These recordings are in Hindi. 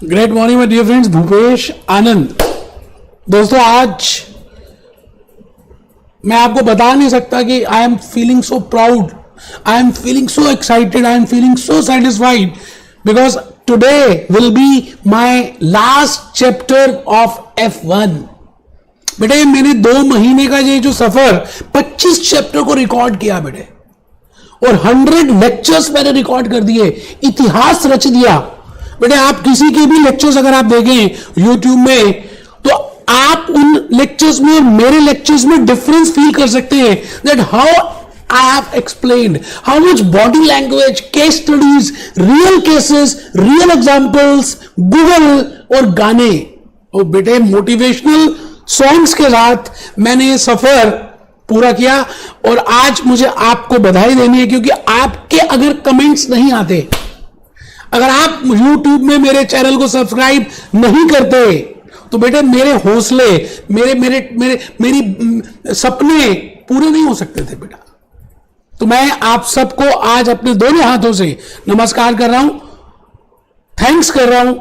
Great morning my dear friends, Bhupesh Anand. दोस्तों, आज मैं आपको बता नहीं सकता कि I am feeling so proud, I am feeling so excited, I am feeling so satisfied because today will be my last chapter of F1। बेटे, मैंने 2 महीने का ये जो सफर 25 चैप्टर को रिकॉर्ड किया बेटे, और 100 लेक्चर्स मैंने रिकॉर्ड कर दिए, इतिहास रच दिया बेटे। आप किसी के भी लेक्चर्स अगर आप देखें YouTube में, तो आप उन लेक्चर्स में और मेरे लेक्चर्स में डिफरेंस फील कर सकते हैं। That how I have explained, how much body language, case studies, real cases, real examples, Google और गाने और बेटे मोटिवेशनल सॉन्ग्स के साथ मैंने ये सफर पूरा किया। और आज मुझे आपको बधाई देनी है, क्योंकि आपके अगर कमेंट्स नहीं आते, अगर आप YouTube में मेरे चैनल को सब्सक्राइब नहीं करते, तो बेटे मेरे हौसले, मेरी सपने पूरे नहीं हो सकते थे बेटा। तो मैं आप सबको आज अपने दोनों हाथों से नमस्कार कर रहा हूं, थैंक्स कर रहा हूं,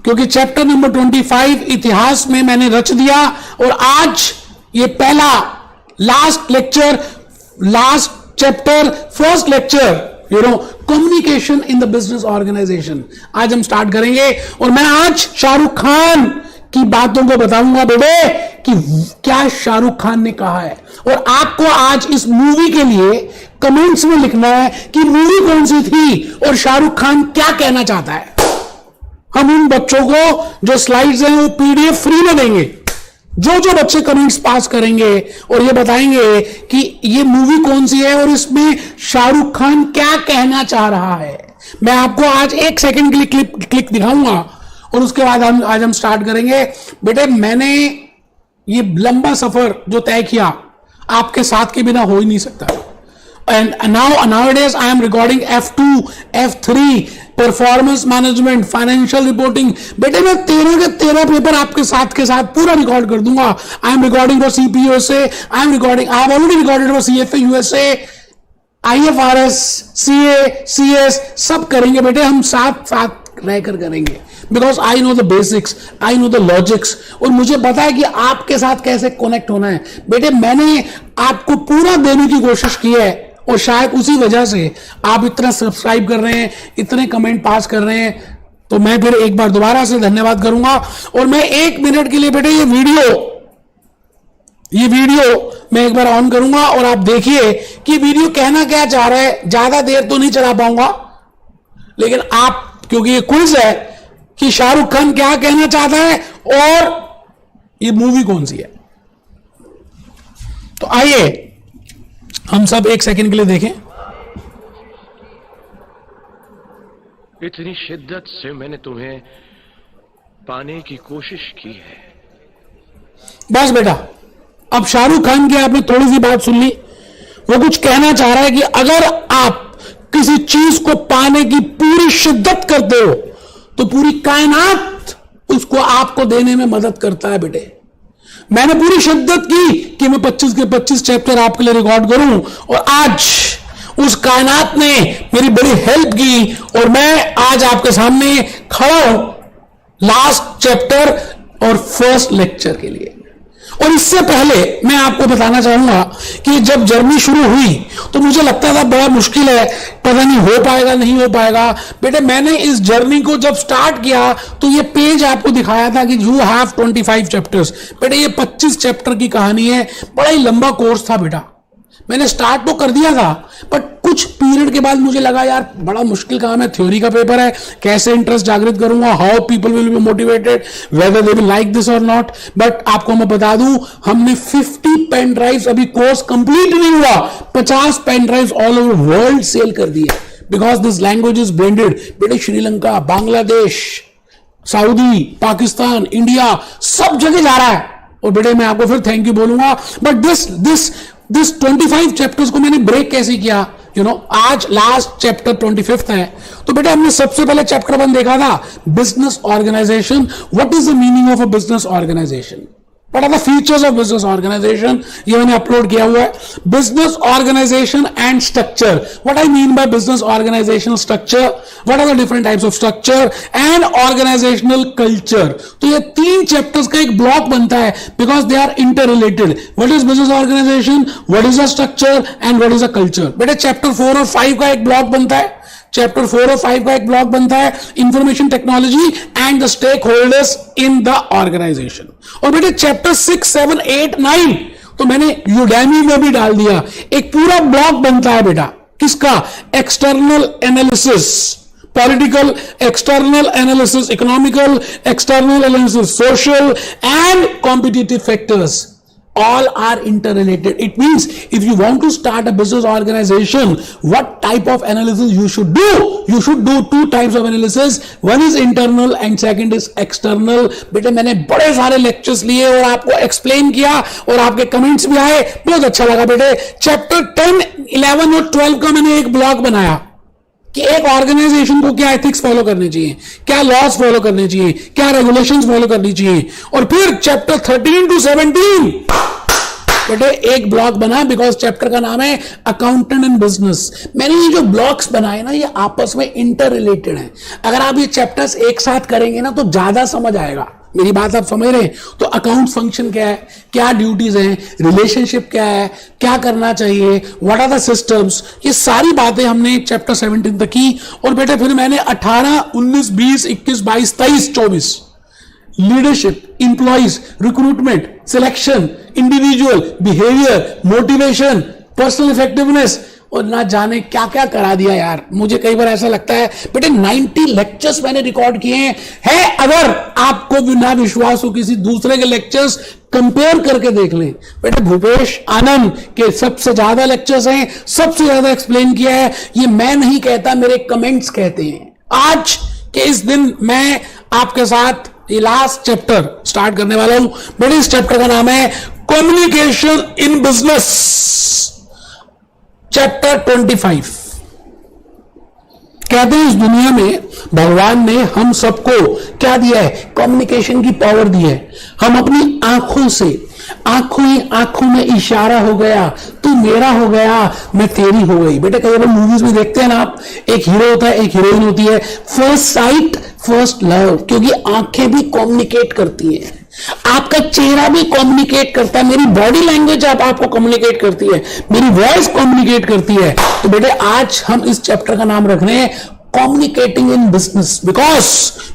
क्योंकि चैप्टर नंबर 25 इतिहास में मैंने रच दिया। और आज ये पहला last lecture, last chapter, first lecture, communication in the business organisation आज हम स्टार्ट करेंगे। और मैं आज शाहरुख खान की बातों को बताऊंगा बेटे कि क्या शाहरुख खान ने कहा है, और आपको आज इस मूवी के लिए कमेंट्स में लिखना है कि मूवी कौन सी थी और शाहरुख खान क्या कहना चाहता है। हम उन बच्चों को जो स्लाइड्स हैं वो PDF फ्री में देंगे, जो बच्चे कमेंट्स पास करेंगे और ये बताएंगे कि ये मूवी कौन सी है और इसमें शाहरुख खान क्या कहना चाह रहा है। मैं आपको आज 1 सेकंड के लिए क्लिक दिखाऊंगा और उसके बाद आज हम स्टार्ट करेंगे। बेटे, मैंने ये लंबा सफर जो तय किया आपके साथ के बिना हो ही नहीं सकता। And nowadays I am recording F2, F3, performance management, financial reporting. बेटे, मैं 13 के 13 पेपर आपके साथ पूरा रिकॉर्ड कर दूंगा। I am recording for CPUSA, I have already recorded for CFA USA, IFRS, CA, CS, सब करेंगे बेटे, हम साथ रहकर करेंगे। Because I know the basics, I know the logics, और मुझे पता है कि आपके साथ कैसे कनेक्ट होना है। बेटे, मैंने आपको पूरा देने की कोशिश की है, और शायद उसी वजह से आप इतना सब्सक्राइब कर रहे हैं, इतने कमेंट पास कर रहे हैं। तो मैं फिर एक बार दोबारा से धन्यवाद करूंगा। और मैं 1 मिनट के लिए बेटे ये वीडियो मैं एक बार ऑन करूंगा और आप देखिए कि वीडियो कहना क्या चाह रहा है। ज्यादा देर तो नहीं चला पाऊंगा, लेकिन आप, क्योंकि ये क्विज है कि शाहरुख खान क्या कहना चाहता है और ये मूवी कौन सी है। तो आइए हम सब 1 सेकंड के लिए देखें। इतनी शिद्दत से मैंने तुम्हें पाने की कोशिश की है। बस बेटा, अब शाहरुख खान की आपने थोड़ी सी बात सुन ली। वो कुछ कहना चाह रहा है कि अगर आप किसी चीज को पाने की पूरी शिद्दत करते हो, तो पूरी कायनात उसको आपको देने में मदद करता है बेटे। मैंने पूरी शिद्दत की कि मैं 25 के 25 चैप्टर आपके लिए रिकॉर्ड करूं, और आज उस कायनात ने मेरी बड़ी हेल्प की, और मैं आज आपके सामने खड़ा हूं लास्ट चैप्टर और फर्स्ट लेक्चर के लिए। और इससे पहले मैं आपको बताना चाहूंगा कि जब जर्नी शुरू हुई तो मुझे लगता था बड़ा मुश्किल है, पता नहीं हो पाएगा नहीं हो पाएगा। बेटे, मैंने इस जर्नी को जब स्टार्ट किया तो ये पेज आपको दिखाया था कि यू हैव 25 चैप्टर्स। बेटे, ये 25 चैप्टर की कहानी है। बड़ा ही लंबा कोर्स था बेटा। मैंने स्टार्ट तो कर दिया था, बट कुछ पीरियड के बाद मुझे लगा यार बड़ा मुश्किल काम है, थ्योरी का पेपर है, कैसे इंटरेस्ट जागृत करूंगा, how people will be motivated, whether they will like this और नॉट। बट आपको मैं बता दूं, हमने 50 पेन ड्राइव्स, अभी कोर्स कंप्लीट नहीं हुआ, 50 pen drives all over world sell कर दिए, because this language is blended. बेटे, श्रीलंका, बांग्लादेश, सऊदी, पाकिस्तान, इंडिया, सब जगह जा रहा है। और बेटे, मैं आपको फिर थैंक यू बोलूंगा। बट दिस 25 चैप्टर्स को मैंने ब्रेक कैसे किया, आज लास्ट चैप्टर 25 है। तो बेटा, हमने सबसे पहले चैप्टर 1 देखा था, business organisation. What is the meaning of a business organisation. What are the features of business organization? ये मैंने अपलोड किया हुआ है. Business organization and structure. What I mean by business organizational structure? What are the different types of structure and organizational culture? तो ये 3 chapters का एक block बनता है because they are interrelated. What is business organization? What is the structure? And what is the culture? बेटे chapter 4 और 5 का एक block बनता है. चैप्टर 4 और 5 का एक ब्लॉक बनता है information technology and the stakeholders in the organisation. और बेटे चैप्टर 6, 7, 8, 9 तो मैंने यूडेमी में भी डाल दिया. एक पूरा ब्लॉक बनता है बेटा किसका? External analysis, political external analysis, economical external analysis, social and competitive factors. All are interrelated. It means if you want to start a business organization, what type of analysis you should do? You should do 2 types of analysis. One is internal and second is external. बेटे मैंने बड़े सारे लेक्चर्स लिए और आपको एक्सप्लेन किया और आपके कमेंट्स भी आए, बहुत अच्छा लगा बेटे. चैप्टर 10, 11 और 12 का मैंने एक ब्लॉक बनाया कि एक ऑर्गेनाइजेशन को क्या एथिक्स फॉलो करने चाहिए, क्या लॉज फॉलो करने चाहिए, क्या रेगुलेशंस फॉलो करनी चाहिए. और फिर चैप्टर 13 to 17 बेटे एक ब्लॉक बना बिकॉज चैप्टर का नाम है अकाउंटेंट एंड बिजनेस. मैंने ये जो ब्लॉक्स बनाए ना ये आपस में इंटर रिलेटेड हैं. अगर आप ये चैप्टर्स एक साथ करेंगे ना तो ज्यादा समझ आएगा. मेरी बात आप समझ रहे हैं? तो अकाउंट फंक्शन क्या है, क्या ड्यूटीज हैं, रिलेशनशिप क्या है, क्या करना चाहिए, व्हाट आर द सिस्टम्स, ये सारी बातें हमने चैप्टर 17 तक की. और बेटे फिर मैंने 18, 19, 20, 21, 22, 23, 24 leadership, employees, recruitment, selection, individual behaviour, motivation, personal effectiveness और ना जाने क्या क्या करा दिया यार. मुझे कई बार ऐसा लगता है बेटे 90 लेक्चर्स मैंने रिकॉर्ड किए हैं. अगर आपको बिना विश्वास हो किसी दूसरे के लेक्चर्स कंपेयर करके देख लें. बेटे भूपेश आनंद के सबसे ज्यादा लेक्चर्स हैं, सबसे ज्यादा एक्सप्लेन किया है. ये मैं नहीं कहता, मेरे कमेंट्स कहते हैं. आज के इस दिन मैं आपके साथ ये लास्ट चैप्टर स्टार्ट करने वाला हूं. बेटे इस चैप्टर का नाम है कम्युनिकेशन इन बिजनेस, चैप्टर 25. कहते हैं इस दुनिया में भगवान ने हम सबको क्या दिया है? कम्युनिकेशन की पावर दी है. हम अपनी आंखों से, आंखों ही आंखों में इशारा हो गया, तू मेरा हो गया, मैं तेरी हो गई. बेटे कई बार मूवीज में देखते हैं ना आप, एक हीरो होता है, एक हीरोइन होती है. फर्स्ट साइट फर्स्ट लव, क्योंकि आंखें भी कम्युनिकेट करती हैं, आपका चेहरा भी कम्युनिकेट करता है, मेरी बॉडी लैंग्वेज आपको कम्युनिकेट करती है, मेरी वॉइस कम्युनिकेट करती है. तो बेटे आज हम इस चैप्टर का नाम रख रहे हैं communicating in business because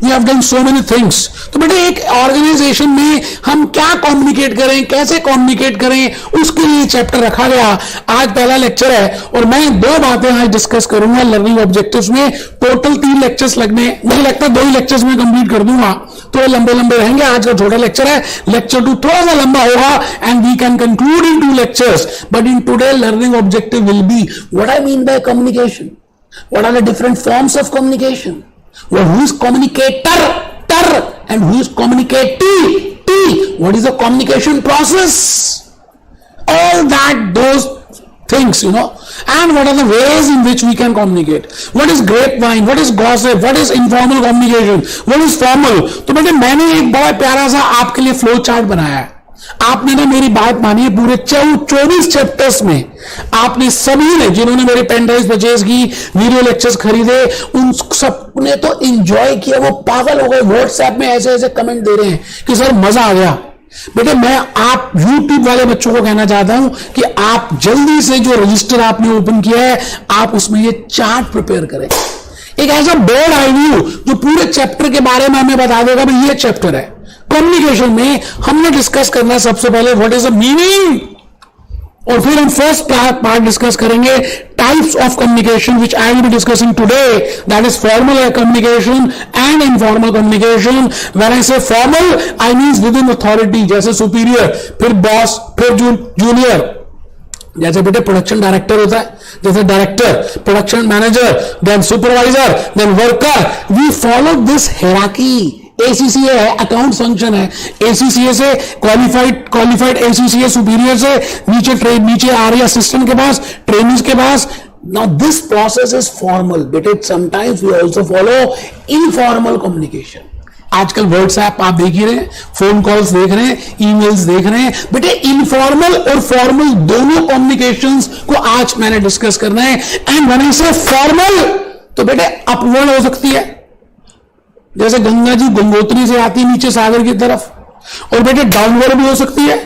we have done so many things. तो बेटे एक ऑर्गेनाइजेशन में हम क्या कम्युनिकेट करें, कैसे कम्युनिकेट करें, उसके लिए चैप्टर रखा गया. आज पहला लेक्चर है और मैं 2 बातें आज डिस्कस करूंगा लर्निंग ऑब्जेक्टिव्स में. टोटल 3 लेक्चर्स लगने, मुझे लगता है 2 ही लेक्चर्स में कंप्लीट कर दूंगा, थोड़े लंबे लंबे रहेंगे. आज का छोटा लेक्चर है, लेक्चर 2 थोड़ा सा लंबा होगा and we can conclude in 2 lectures. But in today learning objective will be what I mean by communication. What are the different forms of communication? Well, who is communicator? And who is communicatee? What is the communication process? All that, those things, and what are the ways in which we can communicate? What is grapevine? What is gossip? What is informal communication? What is formal? तो बेटे मैंने एक बड़ा प्यारा सा आपके लिए फ्लो चार्ट बनाया है. आपने ना मेरी बात मानी है, पूरे 24 चैप्टर्स में आपने सभी ने, जिन्होंने मेरे पेन ड्राइव परचेज की, वीडियो लेक्चर्स खरीदे, उन सबने तो एंजॉय किया, वो पागल हो गए. व्हाट्सएप में ऐसे ऐसे कमेंट दे रहे हैं कि सर मजा आ गया. बेटे मैं आप YouTube वाले बच्चों को कहना चाहता हूं कि आप जल्दी से जो रजिस्टर आपने ओपन किया है, आप उसमें ये चार्ट प्रिपेयर करें. एक ऐसा बोर्ड आई व्यू जो पूरे चैप्टर के बारे में हमें बता देगा भाई ये चैप्टर है. कम्युनिकेशन में हमने डिस्कस करना है सबसे पहले व्हाट इज द मीनिंग, और फिर हम फर्स्ट पार्ट डिस्कस करेंगे types of communication which I will be discussing today, that is formal communication and informal communication. When I say formal I means with in authority, जैसे सुपीरियर, फिर बॉस, फिर जूनियर. जैसे बेटे प्रोडक्शन डायरेक्टर होता है, जैसे director, production manager, then supervisor, then worker. We follow this hierarchy. ACCA है, अकाउंट फंक्शन है. ACCA से क्वालिफाइड ACCA सुपीरियर से नीचे आ रही असिस्टेंट के पास, ट्रेनिंग के पास. Now this process is formal, but it sometimes we also follow informal communication. आजकल व्हाट्सएप आप देख ही रहे हैं, फोन कॉल्स देख रहे हैं, ईमेल्स देख रहे हैं। बेटे इनफॉर्मल और फॉर्मल दोनों कम्युनिकेशंस को आज मैंने डिस्कस करना है। And when I say formal, तो बेटे अपवर्ड हो सकती है, जैसे गंगा जी गंगोत्री से आती है नीचे सागर की तरफ, और बेटे डाउनवर्ड भी हो सकती है,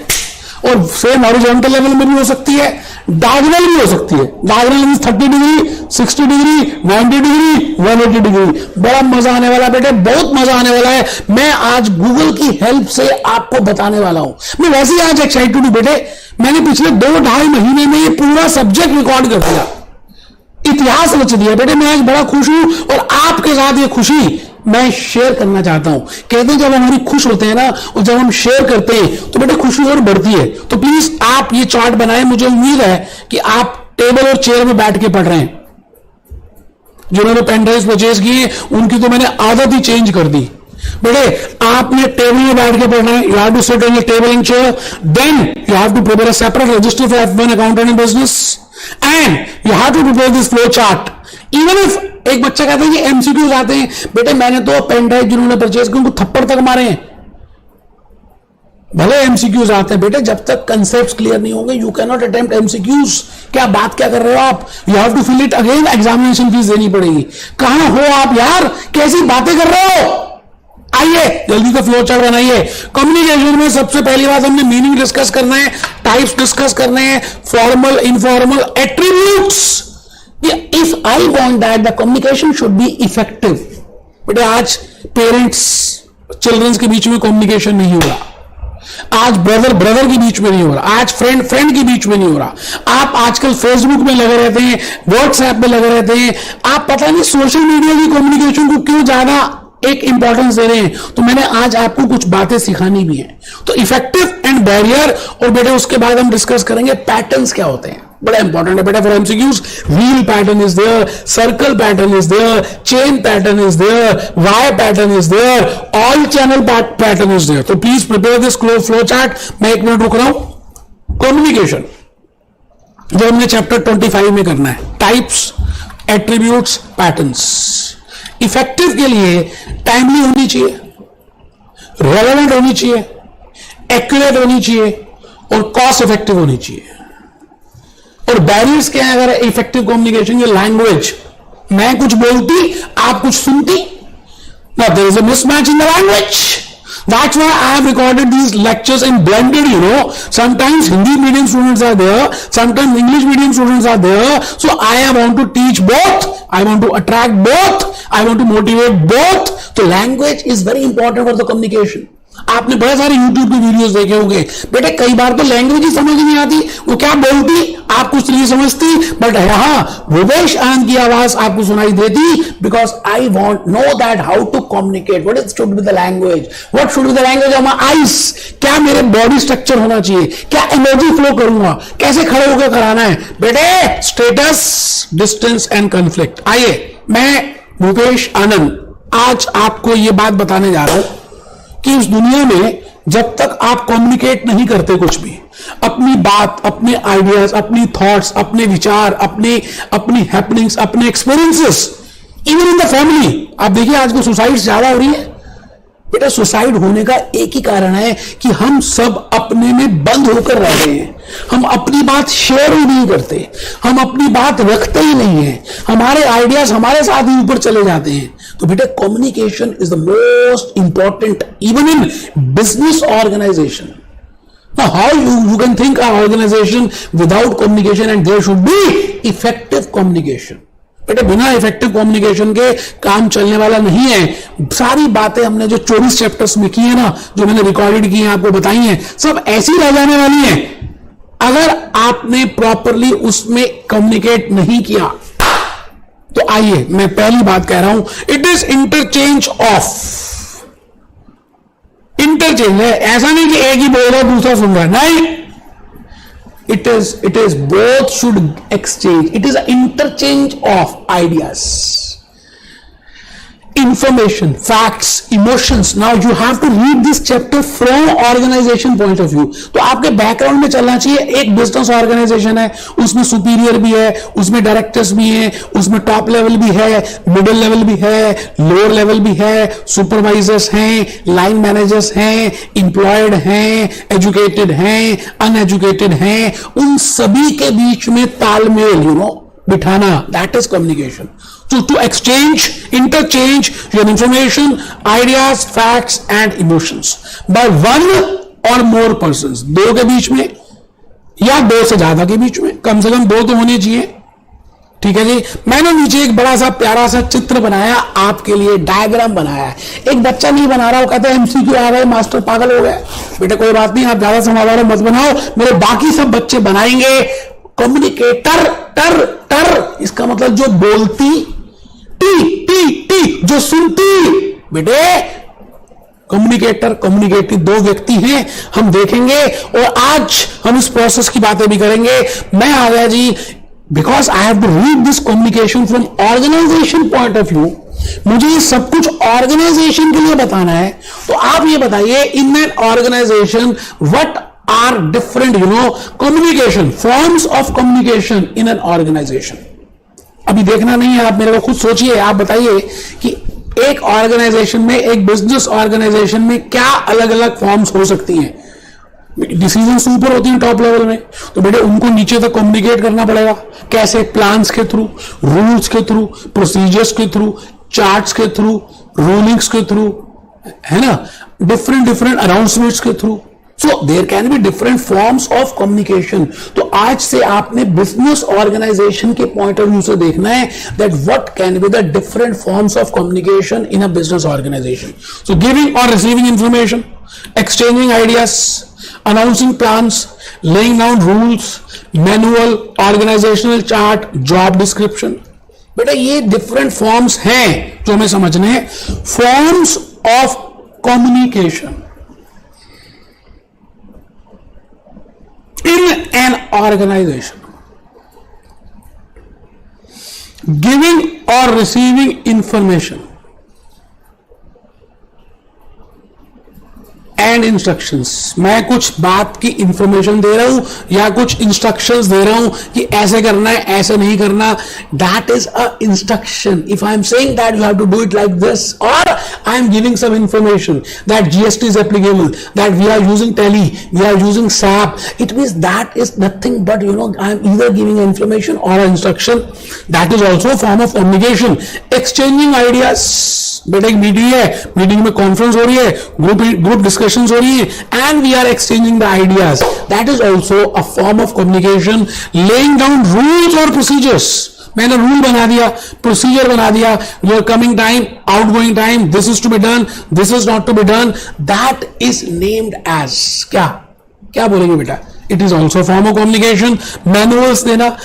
और सेम हॉरिजॉन्टल लेवल में भी हो सकती है, डायगोनल भी हो सकती है। Diagonal means 30 degree, 60 degree, 90 degree, 180 degree. बड़ा मजा आने वाला है बेटे, बहुत मजा आने वाला है। मैं आज गूगल की हेल्प से आपको बताने वाला हूं। मैं वैसे ही आज एक्साइटेड हूं बेटे, मैंने पिछले 2-2.5 महीने में ये पूरा सब्जेक्ट रिकॉर्ड कर दिया, इतिहास रच दिया बेटे। मैं आज बड़ा खुश हूं और आपके साथ ये खुशी मैं शेयर करना चाहता हूं। कहते हैं जब हमारी खुश होते हैं ना, और जब हम शेयर करते हैं तो बेटे खुशी और बढ़ती है। तो प्लीज आप ये चार्ट बनाएं। मुझे उम्मीद है कि आप टेबल और चेयर में बैठ के पढ़ रहे हैं। जिन्होंने पेन ड्राइव परचेज किए उनकी तो मैंने आदत ही चेंज कर दी। बेटे आपने टेबल में बैठ के पढ़ना है। You have to sit on your table and chair, then you have to prepare a separate register for F1 accountant and business, and you have to prepare this flow chart. Even if एक बच्चा कहता है कि एमसीक्यूज आते हैं, बेटे मैंने तो पेन ड्राइव जिन्होंने परचेज की उनको थप्पड़ तक मारे हैं। भले एमसीक्यूज आते हैं बेटे, जब तक कंसेप्ट क्लियर नहीं होंगे you can not attempt MCQs. क्या बात क्या कर रहे हो आप? You have to fill it again, examination fees देनी पड़ेगी। कहां हो आप यार, कैसी बातें कर रहे हो? आइए जल्दी से फ्लो चार्ट बनाइए। कम्युनिकेशन में सबसे पहली बात हमने मीनिंग डिस्कस करना है, टाइप्स डिस्कस करने हैं, formal, informal, attributes. If I want that the communication should be effective. बेटे आज पेरेंट्स चिल्ड्रंस के बीच में कम्युनिकेशन नहीं हो रहा, आज ब्रदर ब्रदर के बीच में नहीं हो रहा, आज फ्रेंड फ्रेंड के बीच में नहीं हो रहा। आप आजकल फेसबुक में लगे रहते हैं, व्हाट्सएप में लगे रहते हैं, आप पता नहीं सोशल मीडिया की कम्युनिकेशन को क्यों ज्यादा एक इंपॉर्टेंस दे रहे हैं। तो मैंने आज आपको कुछ बातें सिखानी भी हैं। तो इफेक्टिव एंड बैरियर, और बेटे उसके बाद हम डिस्कस करेंगे पैटर्न्स क्या होते हैं, बड़ा इंपॉर्टेंट है बेटा for MCQs. Wheel pattern is there, circle pattern is there, chain pattern is there, Y pattern is there, all channel pattern is there. तो please prepare this flow chart. मैं 1 मिनट रुक रहा हूं। कम्युनिकेशन जो हमने चैप्टर 25 में करना है, टाइप्स, एट्रीब्यूट्स, पैटर्न्स। इफेक्टिव के लिए टाइमली होनी चाहिए, रेलेवेंट होनी चाहिए, एक्यूरेट होनी चाहिए, और कॉस्ट इफेक्टिव होनी चाहिए। और बैरियर्स क्या है अगर इफेक्टिव कम्युनिकेशन? ये लैंग्वेज, मैं कुछ बोलती आप कुछ सुनती, now there is a mismatch in the language. That's why I have recorded these lectures in blended, you know. Sometimes Hindi medium students are there, sometimes English medium students are there. So I want to teach both. I want to attract both. I want to motivate both. So language is very important for the communication. आपने बड़े सारे YouTube के वीडियोस देखे होंगे बेटे, कई बार तो लैंग्वेज ही समझ नहीं आती, वो क्या बोलती आप कुछ नहीं समझती, बट यहां भूपेश आनंद की आवाज आपको सुनाई देती। Because I want know that how to communicate, what is should be the language, what should be the language of my eyes, क्या मेरे बॉडी स्ट्रक्चर होना चाहिए, क्या एनर्जी फ्लो करूंगा, कैसे खड़े होकर कराना है बेटे, स्टेटस, डिस्टेंस एंड कॉन्फ्लिक्ट। आइए मैं भूपेश आनंद आज आपको ये बात बताने जा रहा हूं कि इस दुनिया में जब तक आप कम्युनिकेट नहीं करते कुछ भी, अपनी बात, अपने आइडियाज, अपनी थॉट्स, अपने विचार, अपनी हैपनिंग्स, अपने experiences, even in the family. आप देखिए आजकल सुसाइड ज्यादा हो रही है बेटा। सुसाइड होने का एक ही कारण है कि हम सब अपने में बंद होकर रह रहे हैं, हम अपनी बात शेयर ही नहीं करते, हम अपनी बात रखते ही नहीं है, हमारे आइडियाज हमारे साथ ही ऊपर चले जाते हैं। तो बेटा communication is the most important even in business organisation. Now how you can think an organization without communication, and there should be effective communication. बेटे बिना इफेक्टिव कम्युनिकेशन के काम चलने वाला नहीं है। सारी बातें हमने जो 24 चैप्टर्स में की है ना, जो मैंने रिकॉर्डेड की है, आपको बताई हैं, सब ऐसी रह जाने वाली हैं अगर आपने प्रॉपरली उसमें कम्युनिकेट नहीं किया। तो आइए मैं पहली बात कह रहा हूं, it is interchange of. Interchange है, ऐसा नहीं कि एक ही बोल रहा है दूसरा सुन रहा है, नहीं। It is both should exchange. It is an interchange of ideas. information, facts, emotions. Now you have to read this chapter from organization point of view. तो आपके बैकग्राउंड में चलना चाहिए, एक बिजनेस ऑर्गेनाइजेशन है, उसमें सुपीरियर भी है, उसमें डायरेक्टर्स भी हैं, उसमें टॉप लेवल भी है, मिडिल लेवल भी है, लोअर लेवल भी है, सुपरवाइजर्स हैं, लाइन मैनेजर्स हैं, इंप्लॉयड हैं, एजुकेटेड हैं, अनएजुकेटेड हैं, उन सभी के बीच में तालमेल बिठाना, that is communication. To exchange, interchange your information, ideas, facts and emotions by one or more persons. दो के बीच में या दो से ज्यादा के बीच में, कम से कम दो तो होने चाहिए. ठीक है जी. मैंने नीचे एक बड़ा सा प्यारा सा चित्र बनाया आपके लिए, डायग्राम बनाया है. एक बच्चा नहीं बना रहा, वो कहता है एमसीक्यू आ गए, मास्टर पागल हो गए. बेटा कोई बात नहीं, आप ज्यादा समाधान मत बनाओ, मेरे बाकी सब बच्चे बनाएंगे. कम्युनिकेटर, टर टर इसका मतलब जो बोलती, टी टी टी जो सुनती. बेटे कम्युनिकेटर, कम्युनिकेटिव दो व्यक्ति हैं, हम देखेंगे और आज हम इस प्रोसेस की बातें भी करेंगे. मैं आ गया जी, because I have to read this communication from organization point of view. मुझे ये सब कुछ ऑर्गेनाइजेशन के लिए बताना है. तो आप ये बताइए, in an organisation what are different communication forms of communication in an organization. अभी देखना नहीं है, आप मेरे को खुद सोचिए, आप बताइए कि एक ऑर्गेनाइजेशन में, एक बिजनेस ऑर्गेनाइजेशन में क्या अलग अलग फॉर्म्स हो सकती हैं. डिसीजंस ऊपर होती हैं टॉप लेवल में, तो बेटे उनको नीचे तक कम्युनिकेट करना पड़ेगा. कैसे? प्लान्स के थ्रू, रूल्स के थ्रू, प्रोसीजर्स के थ्रू, चार्ट्स के थ्रू, रूलिंग्स के थ्रू, है ना, डिफरेंट अनाउंसमेंट्स के through. So there can be different forms of communication. तो आज से आपने बिजनेस ऑर्गेनाइजेशन के पॉइंट ऑफ व्यू से देखना है that what can be the different forms of communication in a business organization. So giving or receiving information, exchanging ideas, announcing plans, laying down rules, manual, organizational chart, job description. बेटा ये different forms हैं जो हमें समझने हैं. Forms of communication in an organization. Giving or receiving information and instructions. मैं कुछ बात की इंफॉर्मेशन दे रहा हूं या कुछ इंस्ट्रक्शंस दे रहा हूं कि ऐसे करना है, ऐसे नहीं करना. That is a instruction. If I am saying that you have to do it like this, और I am giving some information that GST is applicable, that we are using Tally, we are using SAP, it means that is nothing but I am either giving information और instruction. That is also form of communication. Exchanging ideas. बेटा एक मीटिंग है, मीटिंग में कॉन्फ्रेंस हो रही है, ग्रुप डिस्कशंस हो रही है, and we are exchanging the ideas. That is also a form of communication. Laying down rules और प्रोसीजर्स. मैंने रूल बना दिया, प्रोसीजर बना दिया, your coming time, outgoing time, this is to be done, this is not to be done. That is named as क्या क्या बोलेंगे बेटा? It is also form of communication. Manuals देना,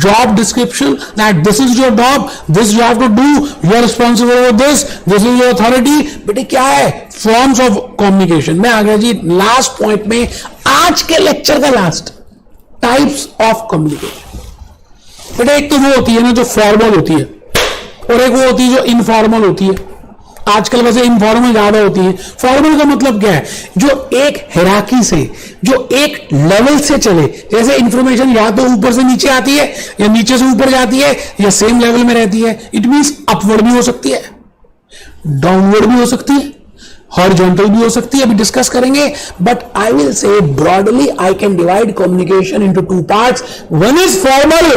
job description, that this is your job, this you have to do, you are responsible for this is your authority. बेटे क्या है? Forms of communication. मैं आ गया जी लास्ट पॉइंट में, आज के लेक्चर का लास्ट. Types of communication. बेटे एक तो वो होती है ना जो फॉर्मल होती है, और एक वो होती है जो इनफॉर्मल होती है. आजकल वैसे इनफॉर्मल ज्यादा होती है. फॉर्मल का मतलब क्या है? जो एक हिराकी से, जो एक लेवल से चले. जैसे इंफॉर्मेशन या तो ऊपर से नीचे आती है, या नीचे से ऊपर जाती है, या सेम लेवल में रहती है. इट मींस अपवर्ड भी हो सकती है, डाउनवर्ड भी हो सकती है, हॉरिजॉन्टल भी हो सकती है. अभी डिस्कस करेंगे, but I will say broadly I can divide communication into two parts. One is formal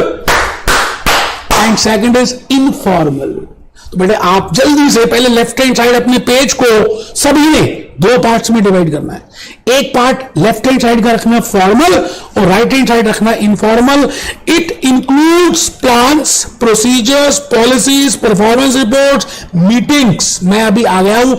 and second is informal. तो बेटे आप जल्दी से पहले लेफ्ट हैंड साइड अपने पेज को सभी ने दो पार्ट्स में डिवाइड करना है. एक पार्ट लेफ्ट हैंड साइड का रखना फॉर्मल और राइट हैंड साइड रखना informal. It includes plans, procedures, policies, performance reports, meetings. मैं अभी आ गया हूं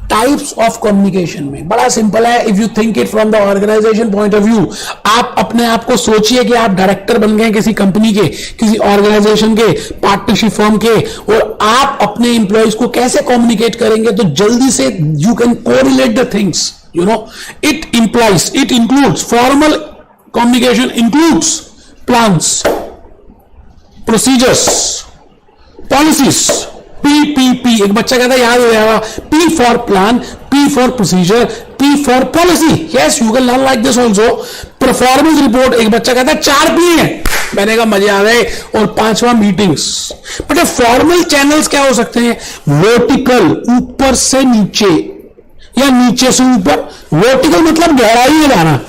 टाइप्स ऑफ कम्युनिकेशन में. बड़ा सिंपल है. If you think it from the organisation point of view, आप अपने आप को सोचिए कि आप डायरेक्टर बन गए किसी कंपनी के, किसी ऑर्गेनाइजेशन के, पार्टनरशिप फर्म के, और आप अपने इंप्लॉइज को कैसे कम्युनिकेट करेंगे. तो जल्दी से you can correlate the things. It implies, it includes, formal communication includes plans, procedures, policies, PPP, एक बच्चा कहता है याद हो जाएगा, P for plan, P for procedure, P for policy. Yes, you can learn like this also. Performance report, एक बच्चा कहता है 4 P है. मैंने कहा मजे आ गए. और 5वां मीटिंग्स. बट फॉर्मल चैनल्स क्या हो सकते हैं? वर्टिकल, ऊपर से नीचे या नीचे से ऊपर. वर्टिकल मतलब गहराई में जाना.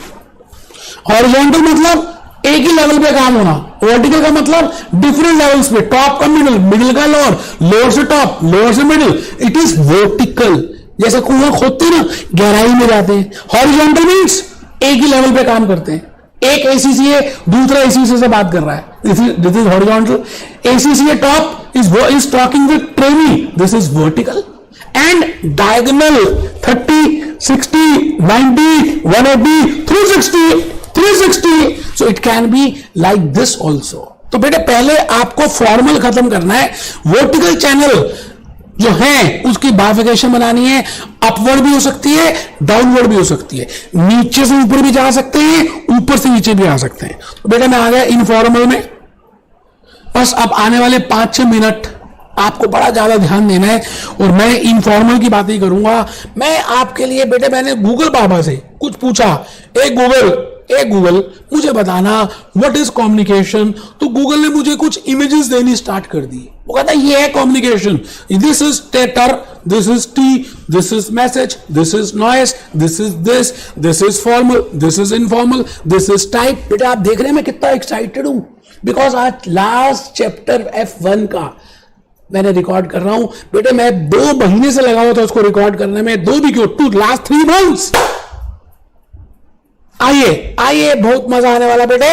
हॉरिजॉन्टल मतलब एक ही लेवल पे काम होना. वर्टिकल का मतलब डिफरेंट लेवल्स पे, टॉप का मिडिल, मिडिल का लोअर, लोअर से टॉप, लोअर से मिडिल. It is vertical. जैसे कुआं खोदते हैं ना, गहराई में जाते हैं. हॉरिजॉन्टल मींस एक ही लेवल पे काम करते हैं. एक एसीसी है, दूसरा एसीसी से बात कर रहा है. This is horizontal. एसीसी है top is talking with trainee. This is vertical. And diagonal 30, 60, 90, 180, 360. So it can be like this also. तो बेटे पहले आपको फॉर्मल खत्म करना है. वर्टिकल चैनल जो है उसकी बाइफिकेशन बनानी है. अपवर्ड भी हो सकती है, डाउनवर्ड भी हो सकती है. नीचे से ऊपर भी जा सकते हैं, ऊपर से नीचे भी आ सकते हैं. तो बेटा मैं आ गया इनफॉर्मल में. बस अब आने वाले 5-6 मिनट आपको बड़ा ज्यादा ध्यान देना है और मैं इनफॉर्मल की बात ही करूंगा. मैं आपके लिए बेटे, मैंने गूगल बाबा से कुछ पूछा. एक गूगल मुझे बताना व्हाट इज कम्युनिकेशन. तो गूगल ने मुझे कुछ इमेजेस देनी स्टार्ट कर दी. वो कहता है ये है communication. This is tetter, this is T, this is message, this is noise, this is formal, this is informal, this is type. बेटा आप देख रहे हैं मैं कितना एक्साइटेड हूं. बिकॉज आज लास्ट चैप्टर F1 का मैंने रिकॉर्ड कर रहा हूं. बेटे मैं 2 महीने से लगा हुआ था उसको रिकॉर्ड करने में. 2 भी क्यों, 2 लास्ट 3 months. आइए बहुत मजा आने वाला बेटे.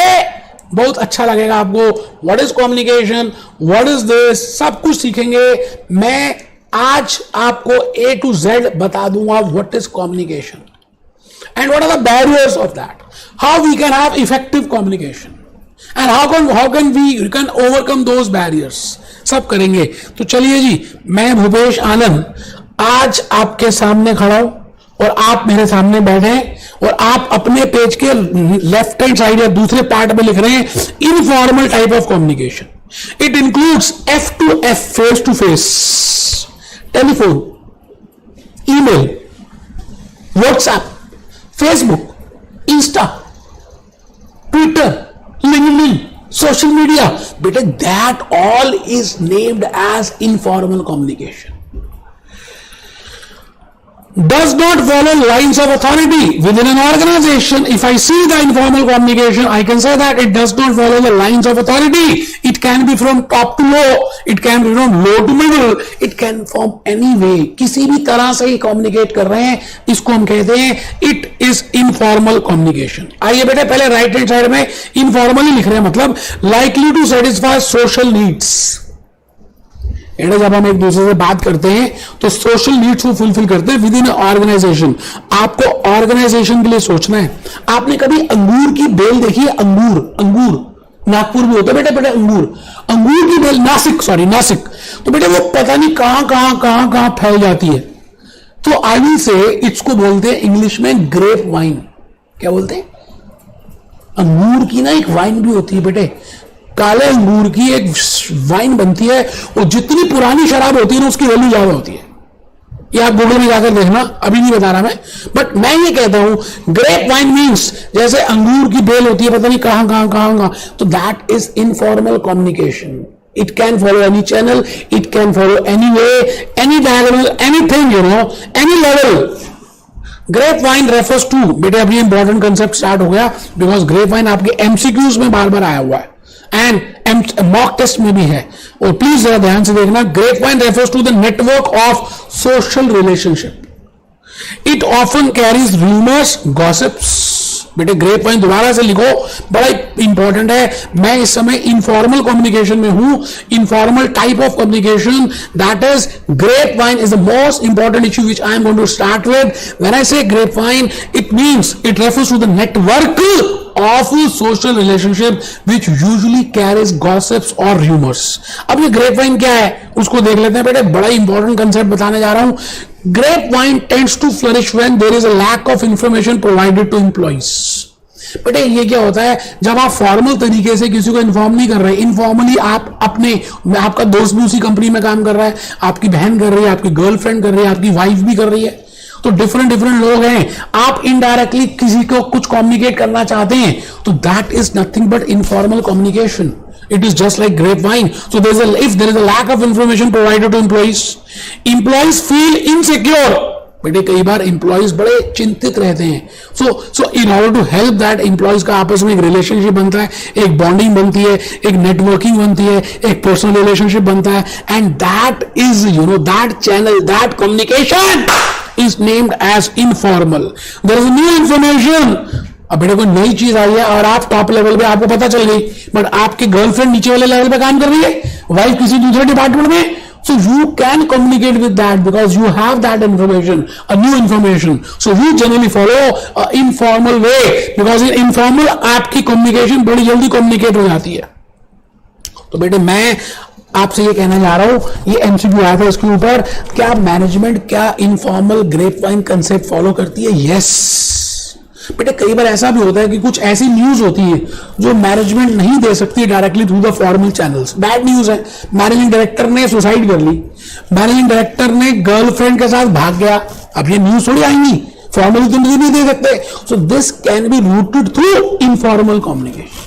बहुत अच्छा लगेगा आपको. What is communication, what is this, सब कुछ सीखेंगे. मैं आज आपको A to Z बता दूंगा what is communication and what are the barriers of that, how we can have effective communication and how can we can overcome those barriers. सब करेंगे. तो चलिए जी, मैं भूपेश आनंद आज आपके सामने खड़ा हूं और आप मेरे सामने बैठे हैं और आप अपने पेज के लेफ्ट हैंड साइड या दूसरे पार्ट में लिख रहे हैं informal type of communication. It includes F to F, face to face, telephone, email, WhatsApp, Facebook, Insta, Twitter, LinkedIn, social media. But that all is named as informal communication. Does not follow lines of authority within an organization. If I see the informal communication, I can say that it does not follow the lines of authority. It can be from top to low, it can be from low to middle, it can from any way. किसी भी तरह से ही communicate कर रहे हैं, इसको हम कहते हैं it is informal communication. आइए बेटे पहले राइट हैंड साइड में informally लिख रहे हैं, मतलब likely to satisfy social needs. जब हम एक दूसरे से बात करते हैं तो सोशल नीड्स को फुलफिल करते हैं विद इन ऑर्गेनाइजेशन. आपको ऑर्गेनाइजेशन के लिए सोचना है. आपने कभी अंगूर की बेल देखी है? अंगूर नागपुर में होता है बेटे अंगूर की बेल, नासिक. तो बेटे वो पता नहीं कहां फैल जाती है. तो आई विल से इसको बोलते हैं इंग्लिश में ग्रेप वाइन. क्या बोलते हैं? अंगूर की ना एक वाइन भी होती है बेटे, काले अंगूर की एक वाइन बनती है और जितनी पुरानी शराब होती है ना उसकी वैल्यू ज्यादा होती है. ये आप गूगल में जाकर देखना, अभी नहीं बता रहा मैं, बट मैं ये कहता हूं ग्रेप वाइन मीन्स जैसे अंगूर की बेल होती है पता नहीं कहां. तो that is informal communication. It can follow any channel, it can follow any way, any diagonal, anything, any level. Grapevine refers to, बेटे अभी इंपॉर्टेंट कंसेप्ट स्टार्ट हो गया बिकॉज ग्रेप वाइन आपके एमसीक्यूज में बार आया हुआ है एंड मॉक टेस्ट में भी है. और प्लीज जरा ध्यान से देखना. Grapevine refers to the network of social relationship. It often carries rumours, gossips. बेटे ग्रेप वाइन दोबारा से लिखो, बड़ा इंपॉर्टेंट है. मैं इस समय इनफॉर्मल कम्युनिकेशन में हूं. Informal type of communication, that is grapevine is the most important issue which I am going to start with. When I say grapevine, it means it refers to the network of social relationship which usually carries gossips or rumors. अब ये ग्रेप वाइन क्या है उसको देख लेते हैं बेटे. बड़ा इंपॉर्टेंट कंसेप्ट बताने जा रहा हूं. Grape wine tends to flourish when there is a lack of information provided to employees. बेटे ये क्या होता है, जब आप फॉर्मल तरीके से किसी को इन्फॉर्म नहीं कर रहे, इनफॉर्मली आप अपने, आपका दोस्त भी उसी कंपनी में काम कर रहा है, आपकी बहन कर रही है, आपकी गर्लफ्रेंड कर रही है, आपकी वाइफ भी कर रही है, तो डिफरेंट डिफरेंट लोग हैं, आप इनडायरेक्टली किसी को कुछ कम्युनिकेट करना चाहते हैं, तो that is nothing but informal communication. It is just like grapevine. So if there is a lack of information provided to employees feel insecure. बेटे कई बार एम्प्लॉइज बड़े चिंतित रहते हैं. So in order to help that, employees का आपस में एक रिलेशनशिप बनता है, एक बॉन्डिंग बनती है, एक नेटवर्किंग बनती है, एक पर्सनल रिलेशनशिप बनता है, and that is that channel, that communication is named as informal. There is new information. अब बेटे कोई नई चीज आई है और आप टॉप लेवल पे आपको पता चल गई, बट आपकी गर्लफ्रेंड नीचे वाले लेवल पे काम कर रही है, वाइफ किसी दूसरे डिपार्टमेंट में. So you can communicate with that because you have that information, a new information. So we generally follow a informal way because in informal आपकी communication बड़ी जल्दी communicate हो जाती है. तो बेटे मैं आपसे ये कहना चाह रहा हूं, ये एमसीक्यू आया था इसके ऊपर, क्या मैनेजमेंट क्या इनफॉर्मल ग्रेपवाइन कंसेप्ट फॉलो करती है? यस बेटे कई बार ऐसा भी होता है कि कुछ ऐसी न्यूज होती है जो मैनेजमेंट नहीं दे सकती directly through the formal channels. Bad news है, मैनेजिंग डायरेक्टर ने सुसाइड कर ली, मैनेजिंग डायरेक्टर ने गर्लफ्रेंड के साथ भाग गया. अब ये न्यूज थोड़ी आएंगी, फॉर्मली तुम नहीं दे सकते. So this can B rooted through informal communication.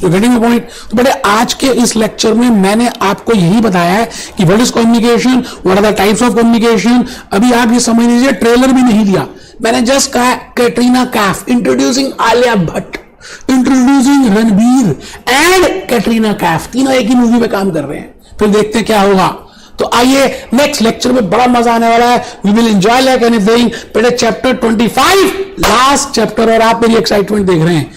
तो गेटिंग द पॉइंट. तो बेटे आज के इस लेक्चर में मैंने आपको यही बताया है कि what is communication, what are the types of communication. अभी आप ये समझ लीजिए, ट्रेलर भी नहीं दिया मैंने, जस्ट कहा Katrina Kaif introducing Alia Bhatt, introducing Ranbir and Katrina Kaif, तीनों एक ही मूवी में काम कर रहे हैं. फिर देखते हैं क्या होगा. तो आइए नेक्स्ट लेक्चर में बड़ा मजा आने वाला है. We will enjoy like anything. बेटे चैप्टर 25 लास्ट चैप्टर, और आप मेरी एक्साइटमेंट देख रहे हैं,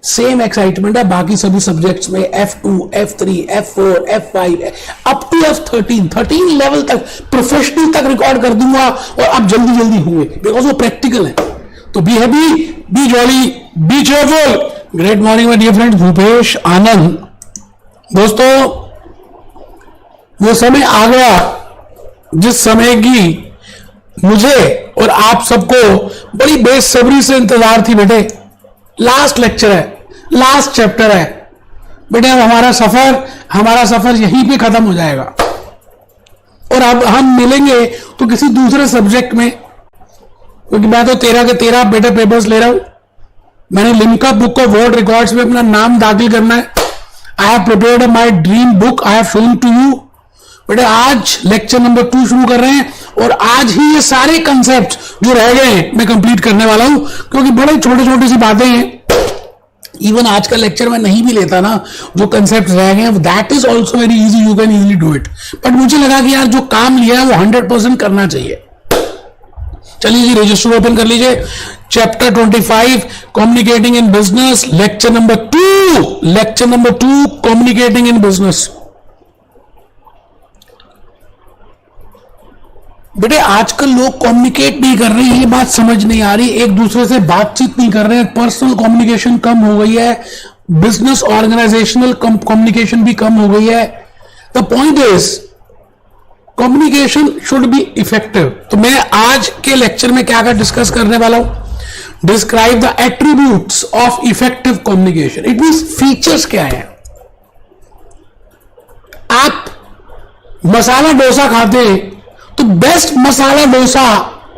सेम एक्साइटमेंट है बाकी सभी सब्जेक्ट्स में. F2, F3, F4, F5 up to F13, 13 level तक प्रोफेशनल तक रिकॉर्ड कर दूंगा, और अब जल्दी जल्दी हुए बिकॉज वो प्रैक्टिकल है. तो be happy, be jolly, be cheerful. Great morning my dear friends, Bhupesh Anand. दोस्तों वो समय आ गया जिस समय की मुझे और आप सबको बड़ी बेसब्री से इंतजार थी. बेटे लास्ट लेक्चर है, लास्ट चैप्टर है बेटे. अब हमारा सफर यहीं पे खत्म हो जाएगा, और अब हम मिलेंगे तो किसी दूसरे सब्जेक्ट में, क्योंकि मैं तो 13 के 13 बेटे पेपर्स ले रहा हूं. मैंने Limca book of world records में अपना नाम दाखिल करना है. I have prepared my dream book, I have shown to you. बेटे आज लेक्चर नंबर 2 शुरू कर रहे हैं, और आज ही ये सारे कंसेप्ट जो रह गए हैं मैं कंप्लीट करने वाला हूं, क्योंकि बड़े छोटे छोटे सी बातें हैं. इवन आज का लेक्चर मैं नहीं भी लेता ना, जो कंसेप्ट रह गए हैं that is also very easy, you can easily do it. But मुझे लगा कि यार जो काम लिया है वो 100% करना चाहिए. चलिए जी, रजिस्टर ओपन कर लीजिए. Chapter 25 communicating in business, lecture number 2 communicating in business. बेटे आजकल लोग कम्युनिकेट नहीं कर रहे हैं, ये बात समझ नहीं आ रही, एक दूसरे से बातचीत नहीं कर रहे हैं, पर्सनल कम्युनिकेशन कम हो गई है, बिजनेस ऑर्गेनाइजेशनल कम्युनिकेशन भी कम हो गई है. The point is communication should be effective. तो मैं आज के लेक्चर में क्या डिस्कस करने वाला हूं, describe the attributes of effective communication. It means features क्या है. आप मसाला डोसा खाते हैं तो बेस्ट मसाला डोसा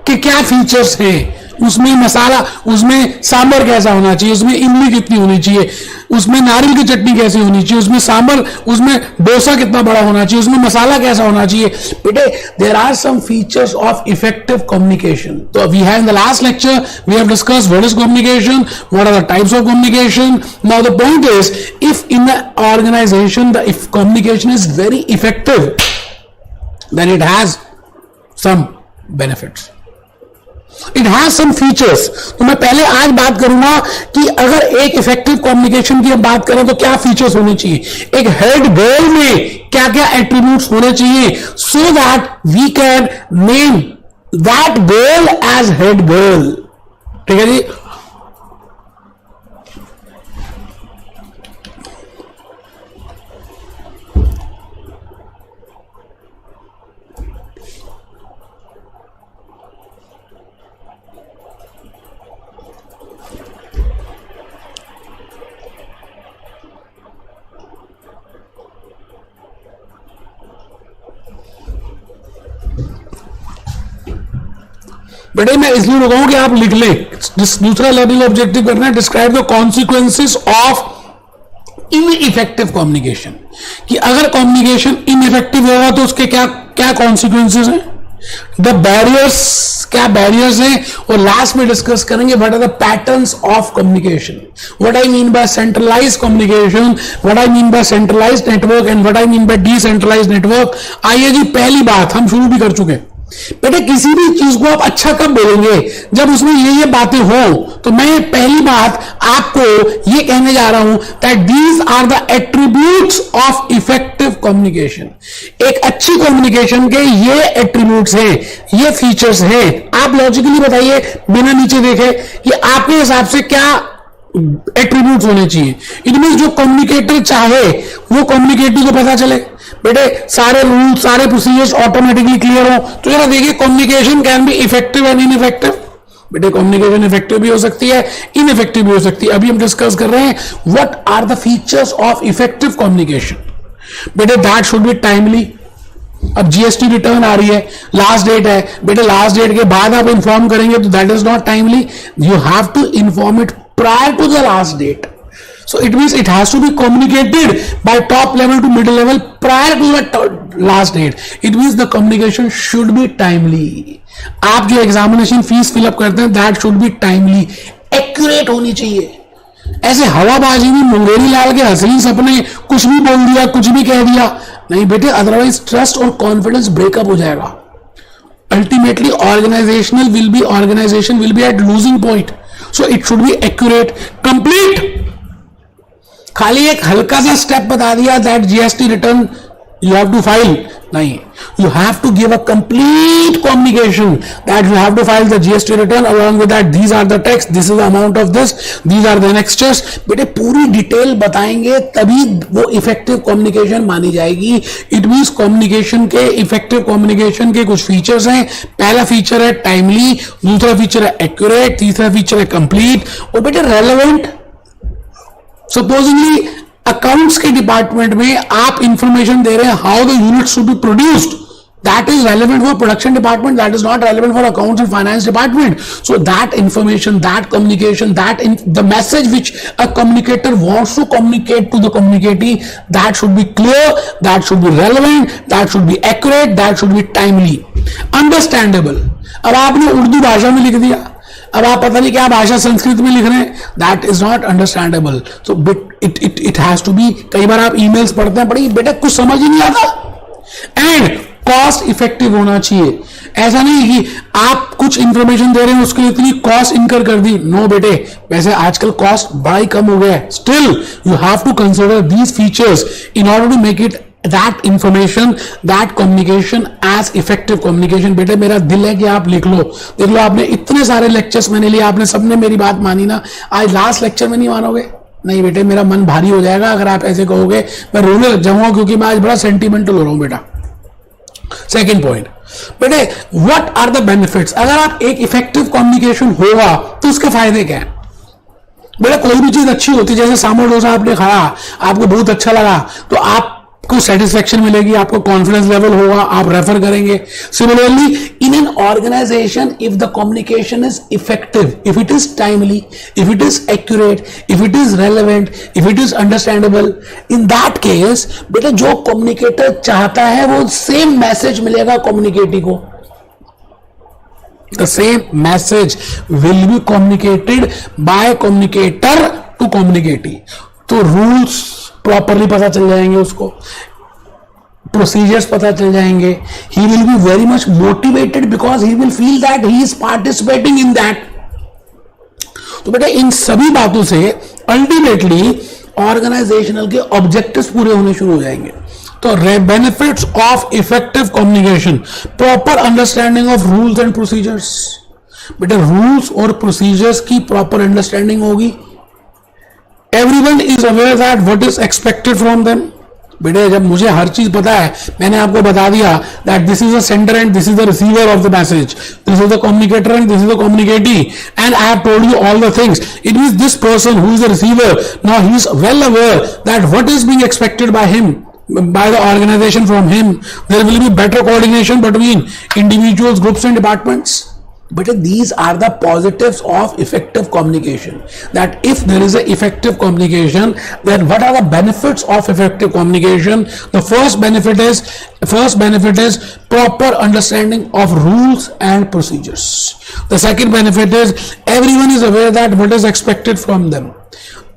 के क्या फीचर्स हैं, उसमें मसाला, उसमें सांभर कैसा होना चाहिए, उसमें इमली कितनी होनी चाहिए, उसमें नारियल की चटनी कैसी होनी चाहिए, उसमें सांभर, उसमें डोसा कितना बड़ा होना चाहिए, उसमें मसाला कैसा होना चाहिए. बेटे there are some features of effective communication. तो we have in the last lecture we have discussed what is communication, what are the types of communication. Now the point is if in the organization the if communication is very effective then it has some benefits, it has some features. तो मैं पहले आज बात करूंगा कि अगर एक इफेक्टिव कम्युनिकेशन की हम बात करें तो क्या फीचर्स होने चाहिए, एक हेड गर्ल में क्या क्या एट्रीब्यूट्स होने चाहिए, so that we can name that girl as head girl. ठीक है जी. बेटे मैं इसलिए रुका हूं कि आप लिख ले। दूसरा लर्निंग ऑब्जेक्टिव करना है, describe the consequences of ineffective communication, कि अगर कम्युनिकेशन इनइफेक्टिव होगा तो उसके क्या क्या कॉन्सिक्वेंसेस हैं, द बैरियर्स, क्या बैरियर्स हैं, और लास्ट में डिस्कस करेंगे what are the patterns of communication, what I mean by centralised communication, what I mean by centralised network and what I mean by decentralised network. आइए जी, पहली बात हम शुरू भी कर चुके हैं। बेटे किसी भी चीज को आप अच्छा कब बोलेंगे, जब उसमें ये बातें हो। तो मैं पहली बात आपको ये कहने जा रहा हूं that these are the attributes of effective communication. एक अच्छी कम्युनिकेशन के ये एट्रीब्यूट्स हैं, ये फीचर्स हैं। आप लॉजिकली बताइए बिना नीचे देखे कि आपके हिसाब से क्या एट्रीब्यूट्स होने चाहिए। इट मीन जो कम्युनिकेटर चाहे वो कम्युनिकेटिव को पता चले। बेटे सारे रूल, सारे प्रोसीजर्स ऑटोमेटिकली क्लियर हो। तो जरा देखिए, communication can be effective and ineffective. बेटे कम्युनिकेशन इफेक्टिव भी हो सकती है, इनइफेक्टिव भी हो सकती है। अभी हम डिस्कस कर रहे हैं what are the features of effective communication. बेटे दैट शुड बी टाइमली। अब जीएसटी रिटर्न आ रही है, लास्ट डेट है। बेटे लास्ट डेट के बाद आप इंफॉर्म करेंगे तो that is not timely. You have to inform it prior to the last date. So it means it has to be communicated by top level to middle level prior to the last date. It means the communication should be timely. आप जो एग्जामिनेशन फीस फिलअप करते हैं that should be timely, accurate होनी चाहिए। ऐसे हवाबाजी में मुंगेरी लाल के हसीन सपने, कुछ भी बोल दिया, कुछ भी कह दिया नहीं बेटे, अदरवाइज ट्रस्ट और कॉन्फिडेंस ब्रेकअप हो जाएगा। Ultimately organisation will be at losing point. So it should be accurate, complete। खाली एक हल्का सा स्टेप बता दिया that GST return you have to file, नहीं, you have to give a complete communication that you have to file the GST return, along with that these are the tax, this is the amount of this, these are the annexures। बेटे पूरी डिटेल बताएंगे तभी वो इफेक्टिव कम्युनिकेशन मानी जाएगी। इट मींस कम्युनिकेशन के, इफेक्टिव कम्युनिकेशन के कुछ फीचर्स हैं। पहला फीचर है टाइमली, दूसरा फीचर है एक्यूरेट, तीसरा फीचर है कंप्लीट, और बेटे रेलेवेंट। सपोजिंगली अकाउंट्स के डिपार्टमेंट में आप इंफॉर्मेशन दे रहे हैं how the unit should be produced, that is relevant for production department, that is not relevant for accounts and finance department. So that information, that communication, the message which a communicator wants to communicate to the communicatee, that should be clear, that should be relevant, that should be accurate, that should be timely, understandable। अब आपने उर्दू भाषा में लिख दिया, अब आप पता नहीं क्या भाषा संस्कृत में लिख रहे हैं, that is not understandable. So it has to be. कई बार आप ईमेल्स पढ़ते हैं, बड़ी बेटा कुछ समझ ही नहीं आता। एंड कॉस्ट इफेक्टिव होना चाहिए। ऐसा नहीं कि आप कुछ इंफॉर्मेशन दे रहे हैं उसके लिए इतनी कॉस्ट इनकर कर दी। नो बेटे, वैसे आजकल कॉस्ट बड़ा ही कम हो गया है। Still you have to consider these features in order to make it that information, that communication as effective communication। बेटे मेरा दिल है कि आप लिख लो। देख लो, आपने इतने सारे लेक्चर्स मैंने लिए, आपने सबने मेरी बात मानी ना। आज लास्ट लेक्चर में नहीं मानोगे? नहीं बेटे, मेरा मन भारी हो जाएगा अगर आप ऐसे कहोगे। मैं रोने लग जाऊंगा क्योंकि मैं आज बड़ा सेंटिमेंटल हो रहा हूं बेटा। सेकेंड पॉइंट बेटे, व्हाट आर द बेनिफिट्स। अगर आप एक इफेक्टिव कम्युनिकेशन होगा तो उसके फायदे क्या है? बेटा कोई भी चीज अच्छी होती है, जैसे सामो डोसा आपने खाया, आपको बहुत अच्छा लगा, तो आपको सेटिस्फेक्शन मिलेगी, आपको कॉन्फिडेंस लेवल होगा, आप रेफर करेंगे। Similarly in an organisation, if the communication is effective, if it is timely, if it is accurate, if it is relevant, if it is understandable, in that case बेटा जो कम्युनिकेटर चाहता है वो सेम मैसेज मिलेगा कम्युनिकेटी को। The same message will be communicated by communicator to communicatee। तो रूल्स प्रॉपरली पता चल जाएंगे, उसको प्रोसीजर्स पता चल जाएंगे। He will be very much motivated because he will feel that he is participating in that. तो बेटा इन सभी बातों से अल्टीमेटली ऑर्गेनाइजेशनल के ऑब्जेक्टिव्स पूरे होने शुरू हो जाएंगे। तो benefits of effective communication, proper understanding of rules and procedures. बेटा रूल्स और प्रोसीजर्स की प्रॉपर अंडरस्टैंडिंग होगी। Everyone is aware that what is expected from them. बेटे जब मुझे हर चीज पता है, मैंने आपको बता दिया that this is the sender and this is the receiver of the message, this is the communicator and this is the communicatee, and I have told you all the things. It means this person who is the receiver, now he is well aware that what is being expected by him, by the organization from him. There will be better coordination between individuals, groups and departments। But these are the positives of effective communication. That if there is a effective communication, then what are the benefits of effective communication? The first benefit is proper understanding of rules and procedures. The second benefit is everyone is aware that what is expected from them.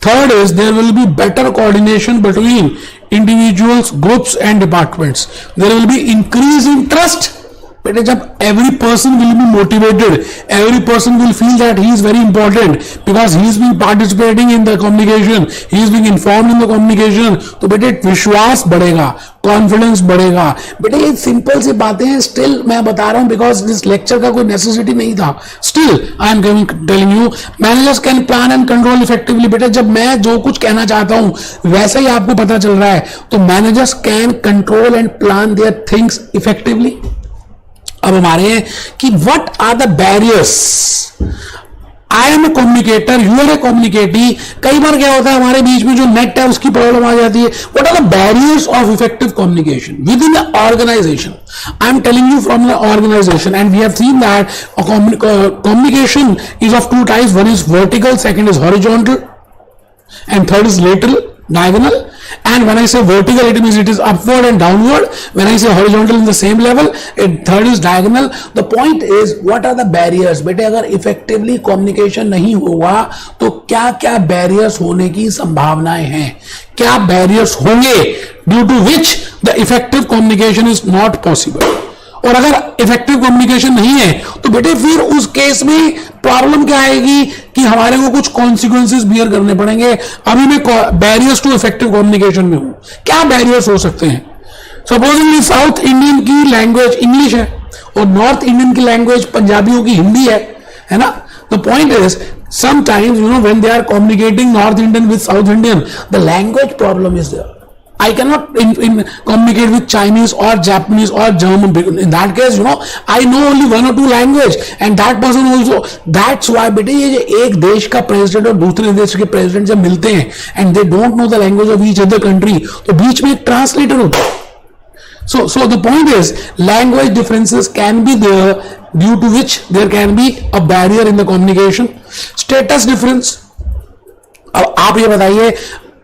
Third is there will be better coordination between individuals, groups and departments. There will be increasing trust. बेटे जब every person will be motivated, every person will feel that he is very important because he is being participating in the communication, he is being informed in the communication, तो बेटे विश्वास बढ़ेगा, कॉन्फिडेंस बढ़ेगा. बेटे ये सिंपल सी बातें हैं. स्टिल मैं बता रहा हूं बिकॉज दिस लेक्चर का कोई नेसेसिटी नहीं था. Still I am telling you managers can plan and control effectively. बेटे जब मैं जो कुछ कहना चाहता हूं वैसे ही आपको पता चल रहा है, तो managers can control and plan their things effectively. अब हमारे हैं कि what are the barriers. I am a communicator, you are a communicatee. कई बार क्या होता है हमारे बीच में जो नेट है उसकी प्रॉब्लम आ जाती है. What are the barriers of effective communication within the organisation. I am telling you from the organisation and we have seen that communication is of two types. One is vertical, second is horizontal and third is lateral, diagonal. And when I say vertical, it means it is upward and downward. When I say horizontal, in the same level. And third is diagonal. The point is, what are the barriers? बेटे अगर effectively communication नहीं होगा तो क्या क्या barriers होने की संभावनाएं हैं, क्या barriers होंगे due to which the effective communication is not possible. और अगर इफेक्टिव कम्युनिकेशन नहीं है तो बेटे फिर उस केस में प्रॉब्लम क्या आएगी कि हमारे को कुछ कॉन्सिक्वेंसेस बियर करने पड़ेंगे. अभी मैं बैरियर्स टू इफेक्टिव कम्युनिकेशन में हूं. क्या बैरियर्स हो सकते हैं? सपोजिंगली साउथ इंडियन की लैंग्वेज इंग्लिश है और नॉर्थ इंडियन की लैंग्वेज पंजाबियों की हिंदी है ना. The point is sometimes when they are communicating North Indian with South Indian, the language problem is there. I cannot communicate with Chinese or Japanese or German. In that case, I know only one or two language, and that person also. That's why, बेटे ये एक देश का प्रेसिडेंट और दूसरे देश के प्रेसिडेंट जब मिलते हैं and they don't know the language of each other country, तो बीच में एक ट्रांसलेटर होता है. So the point is, language differences can be there, due to which there can be a barrier in the communication. Status difference. अब आप ये बताइए,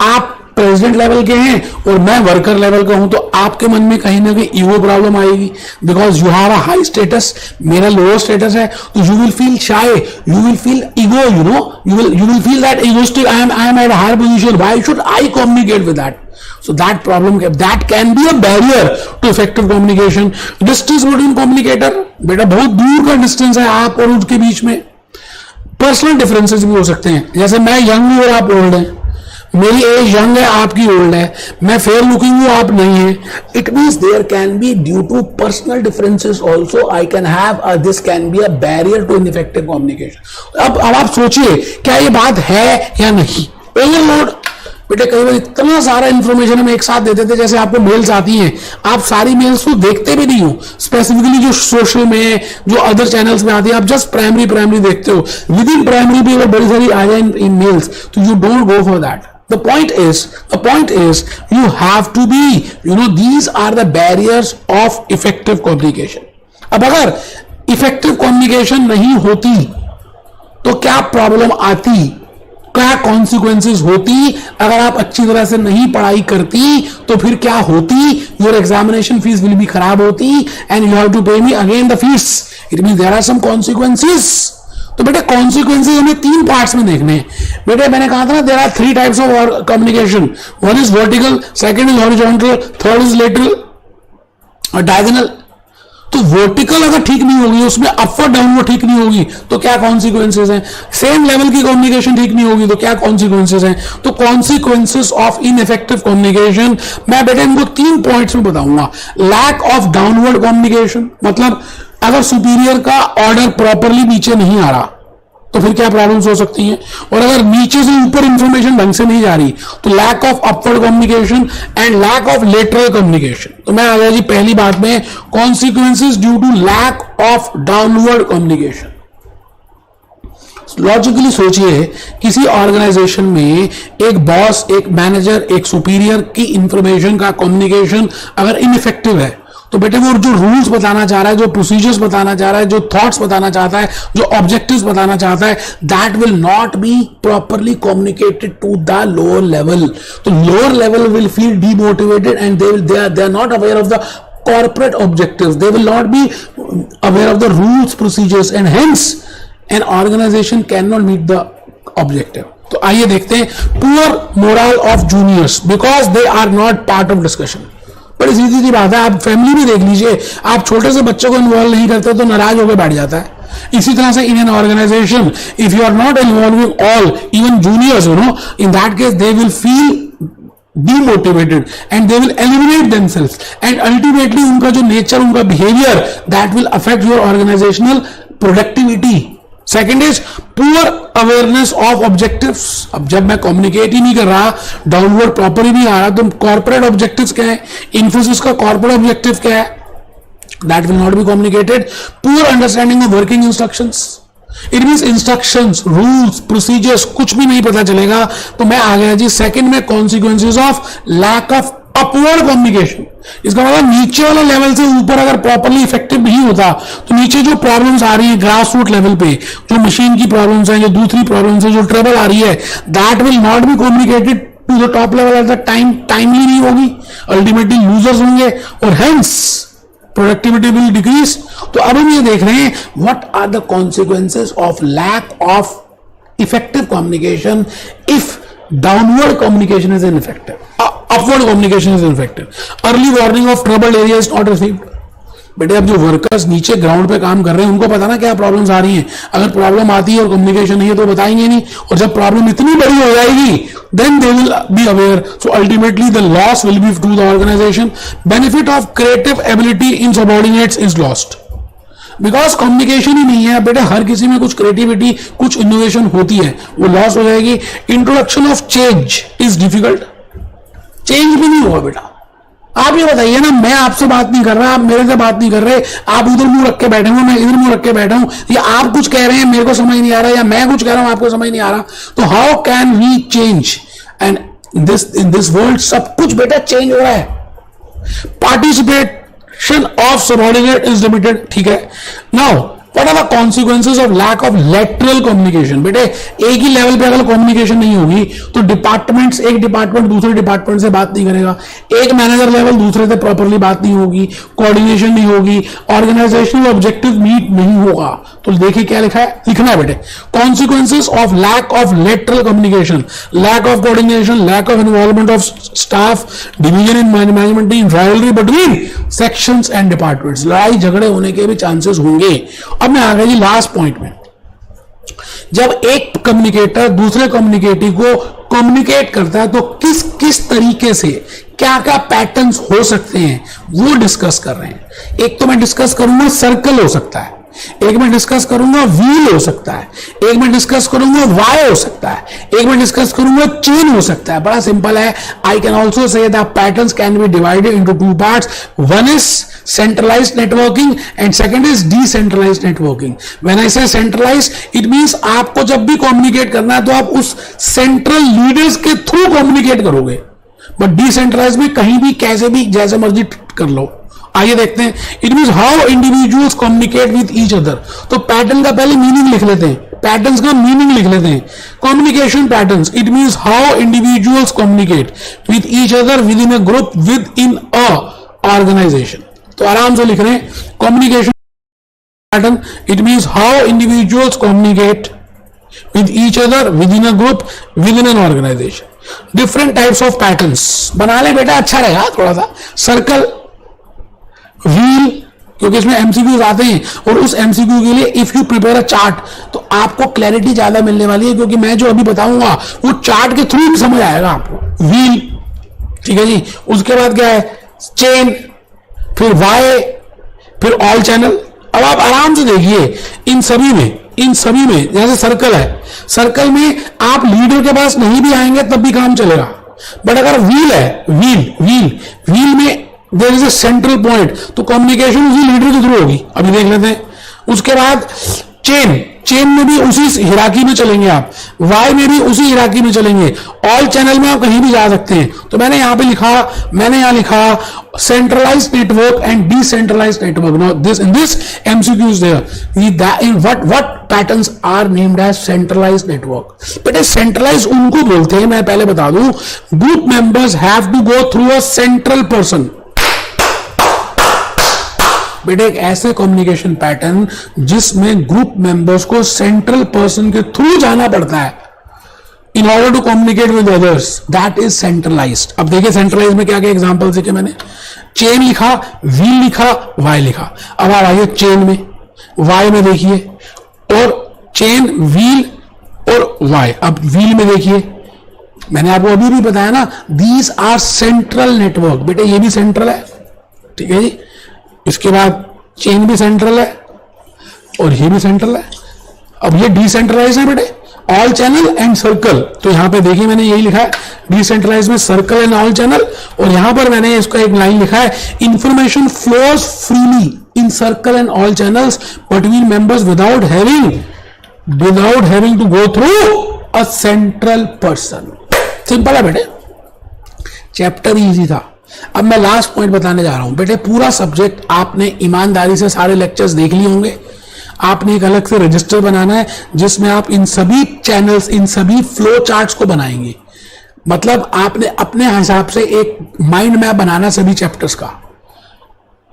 आप प्रेसिडेंट लेवल के हैं और मैं वर्कर लेवल का हूं, तो आपके मन में कहीं ना कहीं ईगो प्रॉब्लम आएगी because you have a high status, मेरा लोअर स्टेटस है. तो you will feel shy, you will feel ego, you will feel that egoistic. I am at a higher position, why should I communicate with that? So that problem, that can be a barrier to effective communication. Distance between communicator, बेटा बहुत दूर का डिस्टेंस है आप और उसके बीच में. पर्सनल डिफरेंसेस भी हो सकते हैं, जैसे मैं यंग हूं और आप ओल्ड हैं, मेरी एज यंग है आपकी ओल्ड है, मैं फेयर लुकिंग हूं आप नहीं है. It means there can be due to personal differences also I can have this can be a barrier to ineffective communication. अब आप सोचिए क्या ये बात है या नहीं. ओवरलोड, बेटे कई बार इतना सारा इंफॉर्मेशन हम एक साथ देते थे, जैसे आपको मेल्स आती हैं, आप सारी मेल्स तो देखते भी नहीं हो. स्पेसिफिकली जो सोशल में, जो अदर चैनल्स में आती है, आप जस्ट प्राइमरी देखते हो. विद इन प्राइमरी भी अगर बड़ी सारी आ जाए इन मेल्स, तो you don't go for that. The point is, you have to be, these are the barriers of effective communication. अब अगर effective communication नहीं होती, तो क्या प्रॉब्लम आती, क्या कॉन्सिक्वेंसेस होती? अगर आप अच्छी तरह से नहीं पढ़ाई करती तो फिर क्या होती? Your examination fees will be खराब होती and you have to pay me again the fees. It means there are some consequences. तो बेटे कॉन्सिक्वेंसेस हमें 3 पार्ट्स में देखने हैं. बेटे मैंने कहा था ना, there are 3 types of communication. One is vertical, second is horizontal, third is lateral और डायगोनल. तो वर्टिकल अगर ठीक नहीं होगी, उसमें अपवर्ड डाउनवर्ड ठीक नहीं होगी, तो क्या कॉन्सिक्वेंसेस हैं? सेम लेवल की कम्युनिकेशन ठीक नहीं होगी तो क्या कॉन्सिक्वेंसेस हैं? तो कॉन्सिक्वेंसेस ऑफ इनइफेक्टिव कम्युनिकेशन मैं बेटे इनको 3 पॉइंट्स में बताऊंगा. लैक ऑफ डाउनवर्ड कम्युनिकेशन, मतलब अगर सुपीरियर का ऑर्डर प्रॉपरली नीचे नहीं आ रहा तो फिर क्या प्रॉब्लम्स हो सकती हैं. और अगर नीचे से ऊपर इंफॉर्मेशन ढंग से नहीं जा रही तो lack of upward communication and lack of lateral communication. तो मैं आ गया जी पहली बात में, consequences due to lack of downward communication. Logically सोचिए, किसी ऑर्गेनाइजेशन में एक बॉस, एक मैनेजर, एक सुपीरियर की इंफॉर्मेशन का कम्युनिकेशन अगर इनइफेक्टिव है तो बेटे वो जो रूल्स बताना चाह रहा है, जो प्रोसीजर्स बताना चाह रहा है, जो थॉट्स बताना चाहता है, जो ऑब्जेक्टिव्स बताना चाहता है, that will not be properly communicated to the lower level. तो lower level will feel demotivated and they are not aware of the corporate objectives. They will not be aware of the rules, procedures, and hence an organization cannot meet the objective. तो आइए देखते हैं poor moral of juniors because they are not part of discussion. बड़ी सीधी सी बात है, आप फैमिली में देख लीजिए, आप छोटे से बच्चे को इन्वॉल्व नहीं करते तो नाराज होकर बैठ जाता है. इसी तरह से in an organisation if you are not involving all even juniors, in that case they will feel demotivated and they will eliminate themselves and ultimately उनका जो nature, उनका behavior, that will affect your organizational productivity. Second is poor awareness of objectives. अब जब मैं communicate ही नहीं कर रहा, downward proper ही नहीं आ रहा, तो corporate objectives क्या है, Infosys का corporate objective क्या है, that will not be communicated. Poor understanding of working instructions. It means instructions, rules, procedures कुछ भी नहीं पता चलेगा. तो मैं आ गया जी सेकंड में, consequences of lack of upward communication. इसका मतलब नीचे वाले लेवल से ऊपर अगर प्रॉपरली इफेक्टिव नहीं होता तो नीचे जो प्रॉब्लम्स आ रही है ग्रास रूट लेवल पे, जो मशीन की प्रॉब्लम्स है, जो दूसरी प्रॉब्लम्स है, जो ट्रबल आ रही है, that will not be communicated to the top level at the timely नहीं होगी. अल्टीमेटली लूजर्स होंगे और हेंस प्रोडक्टिविटी विल डिक्रीज. तो अब हम ये देख रहे हैं what are the consequences of lack of effective communication if downward communication is ineffective, upward communication is ineffective. Early warning of troubled area is not received. बेटे अब जो वर्कर्स नीचे ग्राउंड पे काम कर रहे हैं उनको पता ना क्या प्रॉब्लम्स आ रही हैं. अगर प्रॉब्लम आती है और कम्युनिकेशन नहीं है तो बताएंगे नहीं, और जब प्रॉब्लम इतनी बड़ी हो जाएगी then they will be aware. So ultimately the loss will be to the organization. Benefit of creative ability in subordinates is lost because communication ही नहीं है. बेटे हर किसी में कुछ क्रिएटिविटी, कुछ इनोवेशन होती है, वो लॉस हो जाएगी. Introduction of change is difficult. Change भी नहीं होगा बेटा. आप ये बताइए ना, मैं आपसे बात नहीं कर रहा, आप मेरे से बात नहीं कर रहे, आप उधर मुंह रख के बैठे हो, मैं इधर मुंह रख के बैठा हूं, या आप कुछ कह रहे हैं मेरे को समझ नहीं आ रहा, या मैं कुछ कह रहा हूं आपको समझ नहीं आ रहा. तो how can we change? And in this world सब कुछ बेटा चेंज हो रहा है. Participation of subordinate is limited. ठीक है. Now what are the consequences of lack of lateral communication? बेटे एक ही लेवल पे अगर कम्युनिकेशन नहीं होगी तो डिपार्टमेंट्स, एक डिपार्टमेंट दूसरे डिपार्टमेंट से बात नहीं करेगा, एक मैनेजर लेवल दूसरे से प्रॉपरली बात नहीं होगी, कोऑर्डिनेशन नहीं होगी, ऑर्गेनाइजेशनल ऑब्जेक्टिव मीट नहीं होगा. तो देखिए क्या लिखा है, लिखना है बेटे. Consequences of lack of lateral communication, lack of coordination, lack of involvement of staff, division in management team, rivalry between sections and departments. लड़ाई झगड़े होने के भी चांसेस होंगे. अब मैं आ गया जी लास्ट पॉइंट में. जब एक कम्युनिकेटर दूसरे कम्युनिकेटिव को कम्युनिकेट करता है तो किस किस तरीके से क्या क्या पैटर्न्स हो सकते हैं वो डिस्कस कर रहे हैं. एक तो मैं डिस्कस करूंगा सर्कल हो सकता है, एक में डिस्कस करूंगा व्हील हो सकता है, एक में डिस्कस करूंगा वाई हो सकता है, एक में डिस्कस करूंगा चेन हो सकता है. बड़ा सिंपल है. I can also say the patterns can be divided into two parts. One is centralized networking and second is decentralized networking. When I say centralized, it means आपको जब भी communicate करना है तो आप उस central leaders के through communicate करोगे, but decentralized में कहीं भी कैसे भी जैसे मर्जी कर लो. आइए देखते हैं. It means how individuals communicate with each other. तो पैटर्न का पहले मीनिंग लिख लेते हैं, पैटर्न्स का मीनिंग लिख लेते हैं. Communication patterns, it means how individuals communicate with each other within a group within a organisation. तो आराम से लिख रहे हैं communication pattern, it means how individuals communicate with each other within a group within an organisation. Different types of patterns बना ले बेटा, अच्छा रहेगा थोड़ा सा. सर्कल, व्हील, क्योंकि इसमें एमसीक्यूज आते हैं और उस एमसीक्यू के लिए if you prepare a chart तो आपको क्लैरिटी ज्यादा मिलने वाली है, क्योंकि मैं जो अभी बताऊंगा वो चार्ट के थ्रू समझ आएगा आपको. व्हील, ठीक है जी. उसके बाद क्या है, चेन, फिर वाई, फिर ऑल चैनल. अब आप आराम से देखिए इन सभी में जैसे सर्कल है, सर्कल में आप लीडर के पास नहीं भी आएंगे तब भी काम चलेगा. बट अगर व्हील है, व्हील में there is a central point, तो कम्युनिकेशन उसी लीडर के थ्रू होगी. अभी देख लेते हैं. उसके बाद चेन में भी उसी हिराकी में चलेंगे आप, वाई में भी उसी हिराकी में चलेंगे, ऑल चैनल में आप कहीं भी जा सकते हैं। तो मैंने यहां पे लिखा, मैंने यहां लिखा centralised network and decentralised network. Now this in this MCQ is there, in what patterns are named as centralised network. बेटे सेंट्रलाइज उनको बोलते हैं, मैं पहले बता दूं, group members have to go through a central person. बेटे एक ऐसे कम्युनिकेशन पैटर्न जिसमें ग्रुप मेंबर्स को सेंट्रल पर्सन के थ्रू जाना पड़ता है in order to communicate with others, that is centralised. अब देखिए सेंट्रलाइज में क्या क्या एग्जांपल्स लिखे मैंने, चेन लिखा, व्हील लिखा, वाई लिखा। अब आप आइए चेन में, वाई में देखिए, और चेन, व्हील और वाई। अब व्हील में देखिए, मैंने आपको अभी भी बताया ना, दीज आर सेंट्रल नेटवर्क। बेटे ये भी सेंट्रल है, ठीक है जी। इसके बाद चेन भी सेंट्रल है और ये भी सेंट्रल है। अब ये डिसेंट्रलाइज है बेटे, ऑल चैनल एंड सर्कल। तो यहां पे देखिए मैंने यही लिखा है, डिसेंट्रलाइज में सर्कल एंड ऑल चैनल, और यहां पर मैंने इसका एक लाइन लिखा है, information flows freely in circle and all channels between members without having to go through a central person. Simple है बेटे, चैप्टर इजी था। अब मैं लास्ट पॉइंट बताने जा रहा हूं। बेटे पूरा सब्जेक्ट आपने ईमानदारी से सारे लेक्चर्स देख लिए होंगे। आपने एक अलग से रजिस्टर बनाना है जिसमें आप इन सभी चैनल्स, इन सभी फ्लो चार्ट्स को बनाएंगे। मतलब आपने अपने हिसाब से एक माइंड मैप बनाना सभी चैप्टर्स का,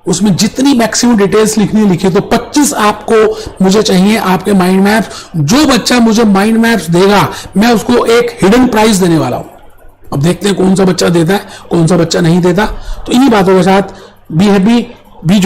उसमें जितनी मैक्सिमम डिटेल्स लिखनी लिखी। तो 25 आपको मुझे चाहिए आपके माइंड मैप्स। जो बच्चा मुझे माइंड मैप्स देगा मैं उसको एक हिडन प्राइज देने वाला हूं। अब देखते हैं कौन सा बच्चा देता है, कौन सा बच्चा नहीं देता। तो इन्हीं बातों के साथ बी हैप्पी,